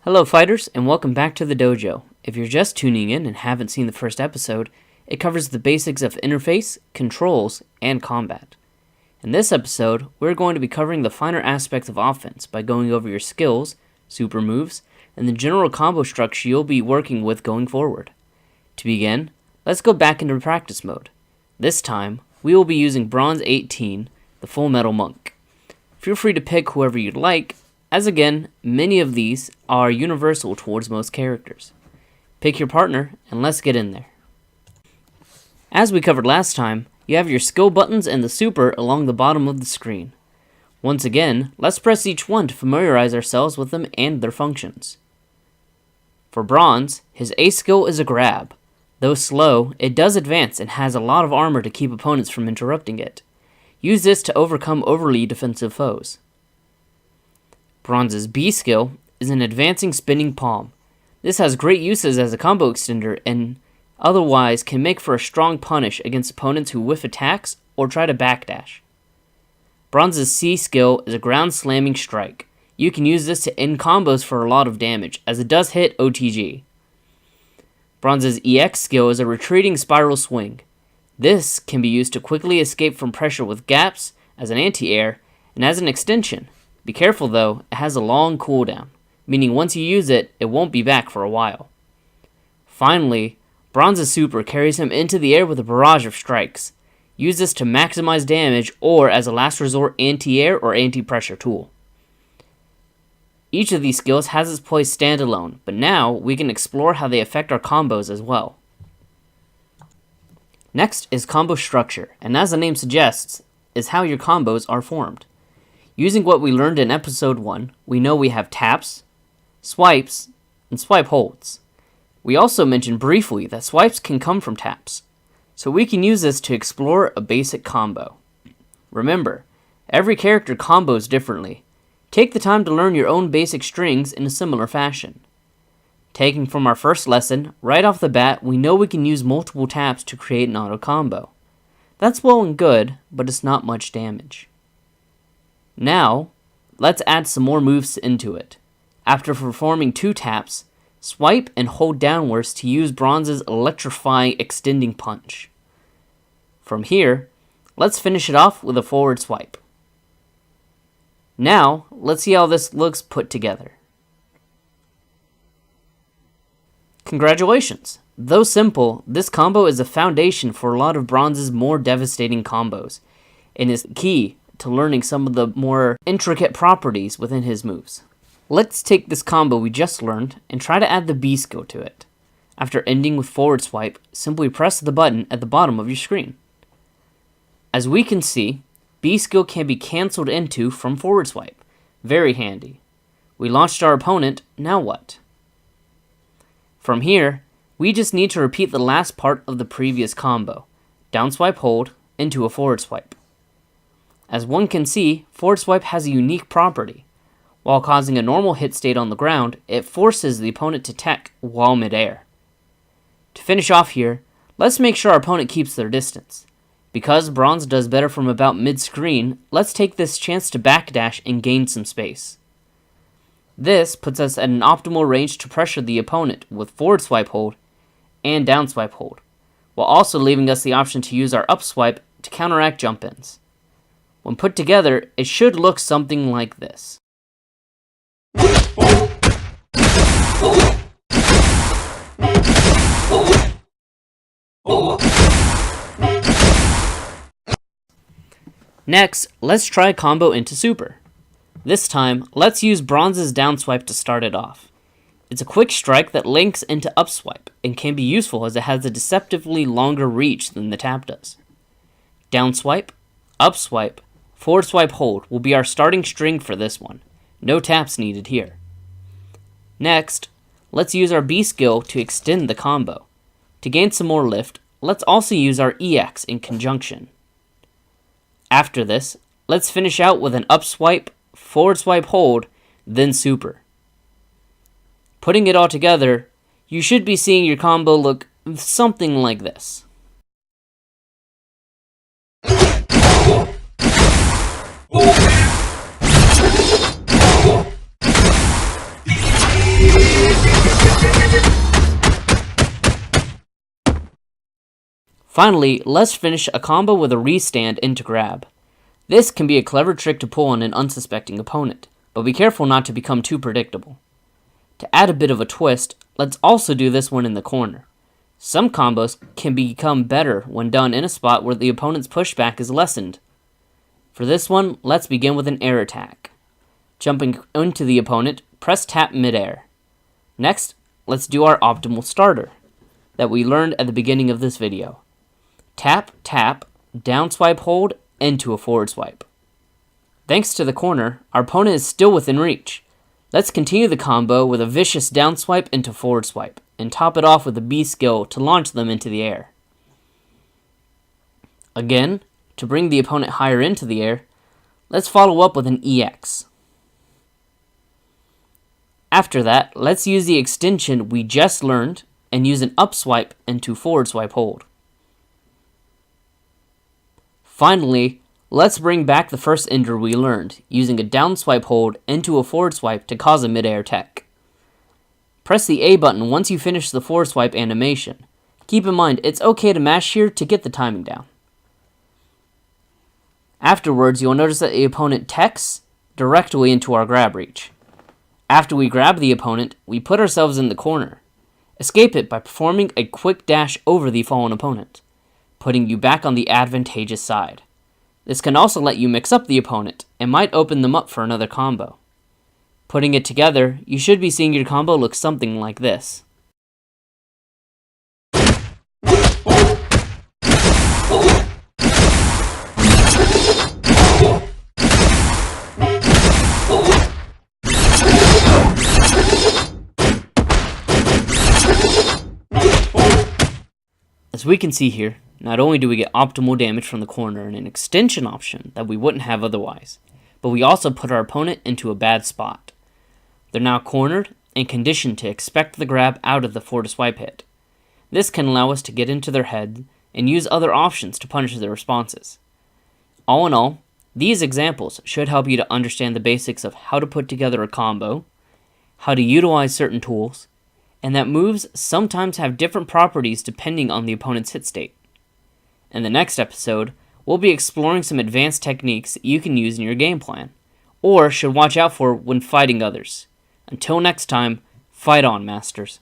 Hello fighters, and welcome back to the dojo. If you're just tuning in and haven't seen the first episode, it covers the basics of interface, controls, and combat. In this episode, we're going to be covering the finer aspects of offense by going over your skills, super moves, and the general combo structure you'll be working with going forward. To begin, let's go back into practice mode. This time, we will be using Bronze 18, the Full Metal Monk. Feel free to pick whoever you'd like, as again, many of these are universal towards most characters. Pick your partner, and let's get in there. As we covered last time, you have your skill buttons and the super along the bottom of the screen. Once again, let's press each one to familiarize ourselves with them and their functions. For Bronze, his A skill is a grab. Though slow, it does advance and has a lot of armor to keep opponents from interrupting it. Use this to overcome overly defensive foes. Bronze's B skill is an advancing spinning palm. This has great uses as a combo extender and otherwise can make for a strong punish against opponents who whiff attacks or try to backdash. Bronze's C skill is a ground slamming strike. You can use this to end combos for a lot of damage, as it does hit OTG. Bronze's EX skill is a retreating spiral swing. This can be used to quickly escape from pressure with gaps, as an anti-air, and as an extension. Be careful though, it has a long cooldown, meaning once you use it, it won't be back for a while. Finally, Bronze's super carries him into the air with a barrage of strikes. Use this to maximize damage or as a last resort anti-air or anti-pressure tool. Each of these skills has its place standalone, but now we can explore how they affect our combos as well. Next is combo structure, and as the name suggests, is how your combos are formed. Using what we learned in episode 1, we know we have taps, swipes, and swipe holds. We also mentioned briefly that swipes can come from taps, so we can use this to explore a basic combo. Remember, every character combos differently. Take the time to learn your own basic strings in a similar fashion. Taking from our first lesson, right off the bat, we know we can use multiple taps to create an auto combo. That's well and good, but it's not much damage. Now, let's add some more moves into it. After performing 2 taps, swipe and hold downwards to use Bronze's electrifying extending punch. From here, let's finish it off with a forward swipe. Now, let's see how this looks put together. Congratulations! Though simple, this combo is a foundation for a lot of Bronze's more devastating combos, and is key to learning some of the more intricate properties within his moves. Let's take this combo we just learned and try to add the B skill to it. After ending with forward swipe, simply press the button at the bottom of your screen. As we can see, B skill can be cancelled into from forward swipe. Very handy. We launched our opponent, now what? From here, we just need to repeat the last part of the previous combo. Down swipe hold into a forward swipe. As one can see, forward swipe has a unique property. While causing a normal hit state on the ground, it forces the opponent to tech while midair. To finish off here, let's make sure our opponent keeps their distance. Because Bronze does better from about mid-screen, let's take this chance to backdash and gain some space. This puts us at an optimal range to pressure the opponent with forward swipe hold and down swipe hold, while also leaving us the option to use our up swipe to counteract jump-ins. When put together, it should look something like this. Next, let's try a combo into super. This time, let's use Bronze's down swipe to start it off. It's a quick strike that links into up swipe and can be useful as it has a deceptively longer reach than the tap does. Down swipe, up swipe, forward swipe hold will be our starting string for this one. No taps needed here. Next, let's use our B skill to extend the combo. To gain some more lift, let's also use our EX in conjunction. After this, let's finish out with an up swipe, forward swipe hold, then super. Putting it all together, you should be seeing your combo look something like this. Finally, let's finish a combo with a restand into grab. This can be a clever trick to pull on an unsuspecting opponent, but be careful not to become too predictable. To add a bit of a twist, let's also do this one in the corner. Some combos can become better when done in a spot where the opponent's pushback is lessened. For this one, let's begin with an air attack. Jumping into the opponent, press tap midair. Next, let's do our optimal starter that we learned at the beginning of this video. Tap, tap, down swipe hold, into a forward swipe. Thanks to the corner, our opponent is still within reach. Let's continue the combo with a vicious down swipe into forward swipe, and top it off with a B skill to launch them into the air. Again, to bring the opponent higher into the air, let's follow up with an EX. After that, let's use the extension we just learned and use an up swipe into forward swipe hold. Finally, let's bring back the first ender we learned, using a down swipe hold into a forward swipe to cause a midair tech. Press the A button once you finish the forward swipe animation. Keep in mind, it's okay to mash here to get the timing down. Afterwards, you'll notice that the opponent techs directly into our grab reach. After we grab the opponent, we put ourselves in the corner. Escape it by performing a quick dash over the fallen opponent, putting you back on the advantageous side. This can also let you mix up the opponent and might open them up for another combo. Putting it together, you should be seeing your combo look something like this. As we can see here, not only do we get optimal damage from the corner and an extension option that we wouldn't have otherwise, but we also put our opponent into a bad spot. They're now cornered and conditioned to expect the grab out of the forward swipe hit. This can allow us to get into their head and use other options to punish their responses. All in all, these examples should help you to understand the basics of how to put together a combo, how to utilize certain tools, and that moves sometimes have different properties depending on the opponent's hit state. In the next episode, we'll be exploring some advanced techniques that you can use in your game plan, or should watch out for when fighting others. Until next time, fight on, Masters.